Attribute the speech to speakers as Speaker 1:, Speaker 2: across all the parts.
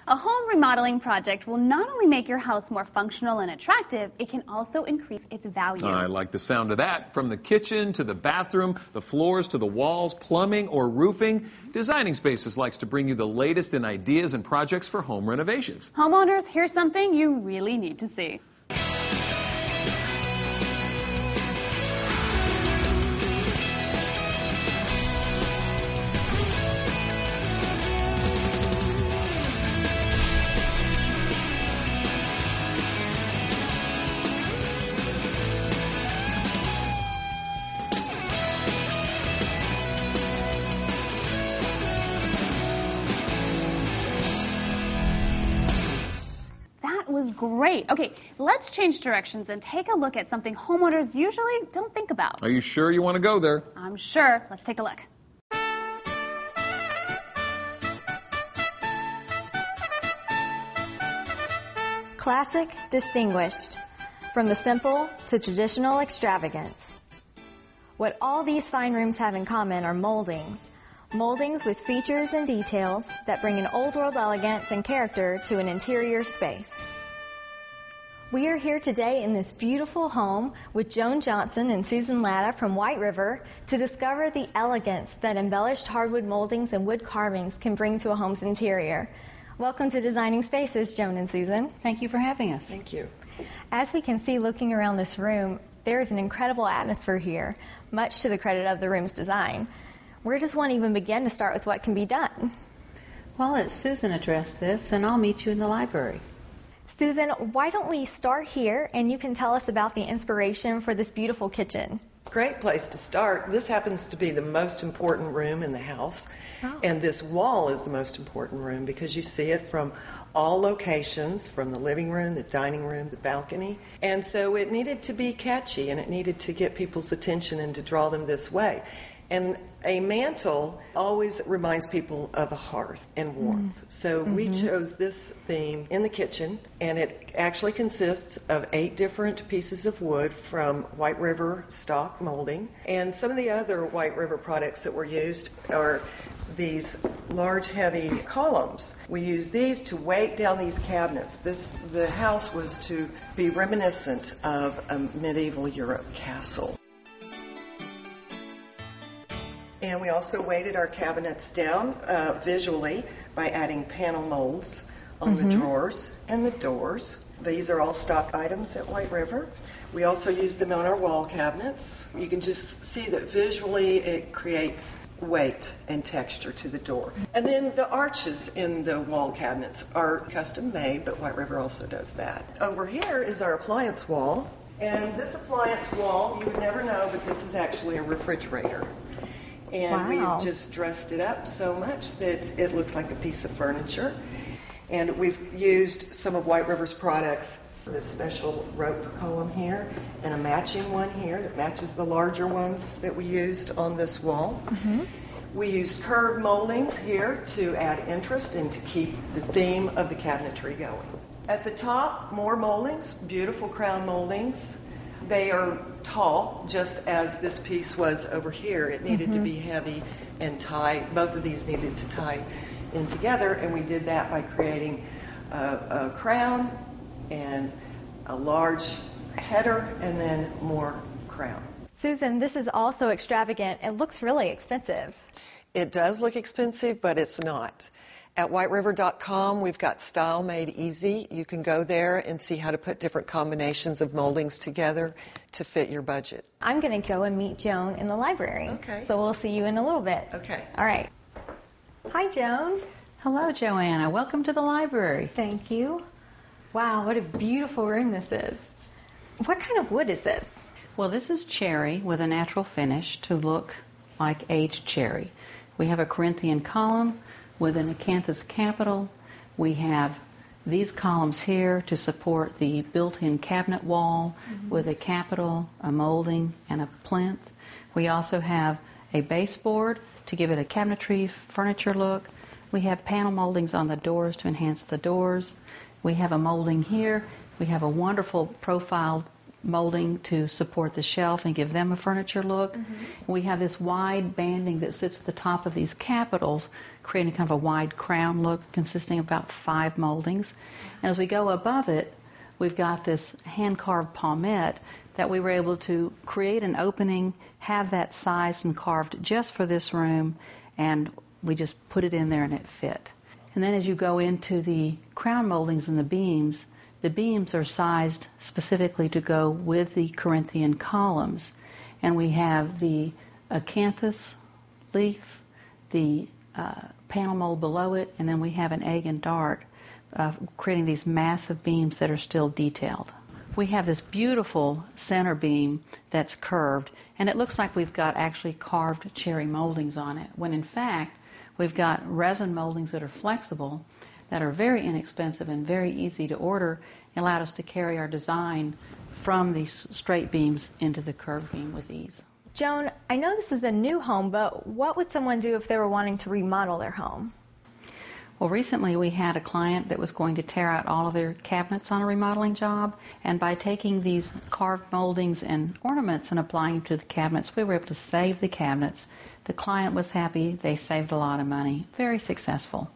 Speaker 1: A home remodeling project will not only make your house more functional and attractive, it can also increase its value.
Speaker 2: I like the sound of that. From the kitchen to the bathroom, the floors to the walls, plumbing or roofing, Designing Spaces likes to bring you the latest in ideas and projects for home renovations.
Speaker 1: Homeowners, here's something you really need to see. Was great. Okay, let's change directions and take a look at something homeowners usually don't think about.
Speaker 2: Are you sure you want to go there?
Speaker 1: I'm sure. Let's take a look.
Speaker 3: Classic, distinguished. From the simple to traditional extravagance. What all these fine rooms have in common are moldings. Moldings with features and details that bring an old world elegance and character to an interior space. We are here today in this beautiful home with Joan Johnson and Susan Latta from White River to discover the elegance that embellished hardwood moldings and wood carvings can bring to a home's interior. Welcome to Designing Spaces, Joan and Susan.
Speaker 4: Thank you for having us.
Speaker 5: Thank you.
Speaker 3: As we can see looking around this room, there is an incredible atmosphere here, much to the credit of the room's design. Where does one even begin to start with what can be done?
Speaker 4: Well, let Susan address this, and I'll meet you in the library.
Speaker 3: Susan, why don't we start here, and you can tell us about the inspiration for this beautiful kitchen.
Speaker 5: Great place to start. This happens to be the most important room in the house, and this wall is the most important room because you see it from all locations, from the living room, the dining room, the balcony, and so it needed to be catchy, and it needed to get people's attention and to draw them this way. And a mantle always reminds people of a hearth and warmth. So we chose this theme in the kitchen, and it actually consists of 8 different pieces of wood from White River stock molding. And some of the other White River products that were used are these large, heavy columns. We use these to weight down these cabinets. The house was to be reminiscent of a medieval Europe castle. And we also weighted our cabinets down visually by adding panel molds on the drawers and the doors. These are all stock items at White River. We also use them on our wall cabinets. You can just see that visually it creates weight and texture to the door. And then the arches in the wall cabinets are custom made, but White River also does that. Over here is our appliance wall. And this appliance wall, you would never know, but this is actually a refrigerator. And we've just dressed it up so much that it looks like a piece of furniture. And we've used some of White River's products, this special rope column here, and a matching one here that matches the larger ones that we used on this wall. We used curved moldings here to add interest and to keep the theme of the cabinetry going. At the top, more moldings, beautiful crown moldings. They are tall, just as this piece was over here. It needed to be heavy and tight. Both of these needed to tie in together, and we did that by creating a crown and a large header and then more crown.
Speaker 3: Susan, this is also extravagant. It looks really expensive.
Speaker 5: It does look expensive, but it's not. At whiteriver.com, we've got Style Made Easy. You can go there and see how to put different combinations of moldings together to fit your budget.
Speaker 3: I'm going to go and meet Joan in the library.
Speaker 5: Okay.
Speaker 3: So we'll see you in a little bit.
Speaker 5: Okay.
Speaker 3: All right. Hi, Joan.
Speaker 4: Hello, Joanna. Welcome to the library.
Speaker 3: Thank you. Wow, what a beautiful room this is. What kind of wood is this?
Speaker 4: Well, this is cherry with a natural finish to look like aged cherry. We have a Corinthian column with an acanthus capital. We have these columns here to support the built-in cabinet wall with a capital, a molding, and a plinth. We also have a baseboard to give it a cabinetry furniture look. We have panel moldings on the doors to enhance the doors. We have a molding here. We have a wonderful profiled molding to support the shelf and give them a furniture look. We have this wide banding that sits at the top of these capitals, creating kind of a wide crown look consisting of about 5 moldings. And as we go above it, we've got this hand-carved palmette that we were able to create an opening, have that sized and carved just for this room, and we just put it in there and it fit. And then as you go into the crown moldings and the beams are sized specifically to go with the Corinthian columns. And we have the acanthus leaf, the panel mold below it, and then we have an egg and dart, creating these massive beams that are still detailed. We have this beautiful center beam that's curved, and it looks like we've got actually carved cherry moldings on it, when in fact we've got resin moldings that are flexible, that are very inexpensive and very easy to order, and allowed us to carry our design from these straight beams into the curved beam with ease.
Speaker 3: Joan, I know this is a new home, but what would someone do if they were wanting to remodel their home?
Speaker 4: Well, recently we had a client that was going to tear out all of their cabinets on a remodeling job, and by taking these carved moldings and ornaments and applying them to the cabinets, we were able to save the cabinets. The client was happy. They saved a lot of money. Very successful.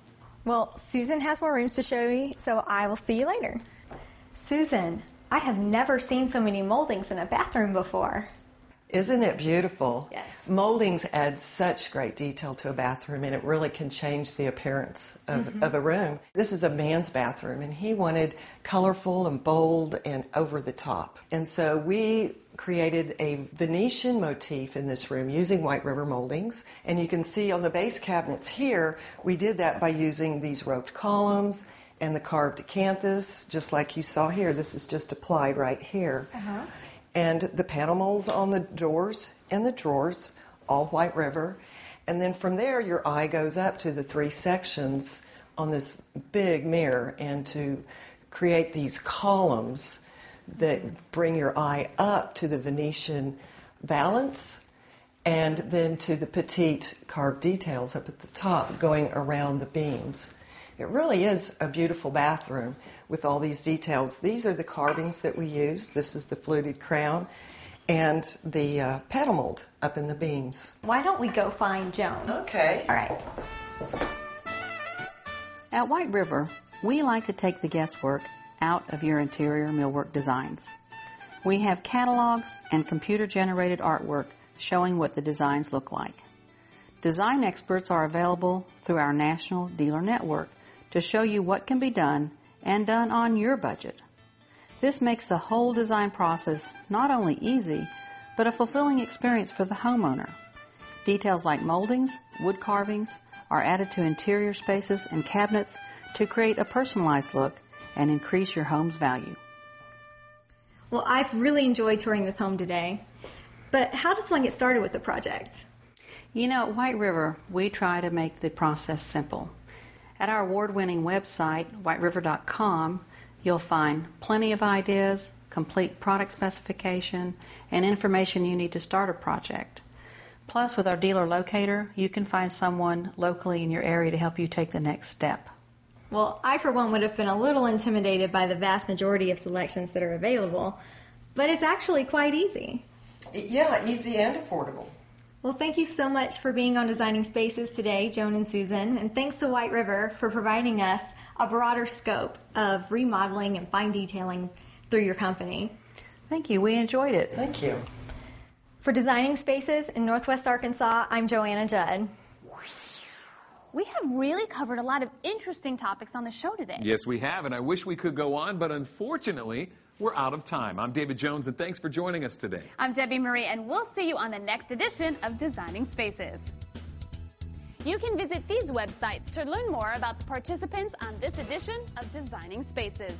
Speaker 3: Well, Susan has more rooms to show me, so I will see you later. Susan, I have never seen so many moldings in a bathroom before.
Speaker 5: Isn't it beautiful?
Speaker 3: Yes.
Speaker 5: Moldings add such great detail to a bathroom, and it really can change the appearance of a room. This is a man's bathroom, and he wanted colorful and bold and over the top. And so we created a Venetian motif in this room using White River moldings. And you can see on the base cabinets here, we did that by using these roped columns and the carved acanthus, just like you saw here. This is just applied right here. And the panel molds on the doors and the drawers, all White River. And then from there, your eye goes up to the 3 sections on this big mirror, and to create these columns that bring your eye up to the Venetian valance, and then to the petite carved details up at the top going around the beams. It really is a beautiful bathroom with all these details. These are the carvings that we use. This is the fluted crown and the panel mold up in the beams.
Speaker 3: Why don't we go find Joan?
Speaker 5: Okay.
Speaker 3: All right.
Speaker 4: At White River, we like to take the guesswork out of your interior millwork designs. We have catalogs and computer-generated artwork showing what the designs look like. Design experts are available through our national dealer network to show you what can be done and done on your budget. This makes the whole design process not only easy, but a fulfilling experience for the homeowner. Details like moldings, wood carvings are added to interior spaces and cabinets to create a personalized look and increase your home's value.
Speaker 3: Well, I've really enjoyed touring this home today. But how does one get started with the project?
Speaker 4: You know, at White River, we try to make the process simple. At our award-winning website, whiteriver.com, you'll find plenty of ideas, complete product specification, and information you need to start a project. Plus, with our dealer locator, you can find someone locally in your area to help you take the next step.
Speaker 3: Well, I, for one, would have been a little intimidated by the vast majority of selections that are available, but it's actually quite easy.
Speaker 5: Yeah, easy and affordable.
Speaker 3: Well, thank you so much for being on Designing Spaces today, Joan and Susan, and thanks to White River for providing us a broader scope of remodeling and fine detailing through your company.
Speaker 4: Thank you. We enjoyed it.
Speaker 5: Thank you.
Speaker 3: For Designing Spaces in Northwest Arkansas, I'm Joanna Judd.
Speaker 1: We have really covered a lot of interesting topics on the show today.
Speaker 2: Yes, we have, and I wish we could go on, but unfortunately, we're out of time. I'm David Jones, and thanks for joining us today.
Speaker 1: I'm Debbie Marie, and we'll see you on the next edition of Designing Spaces. You can visit these websites to learn more about the participants on this edition of Designing Spaces.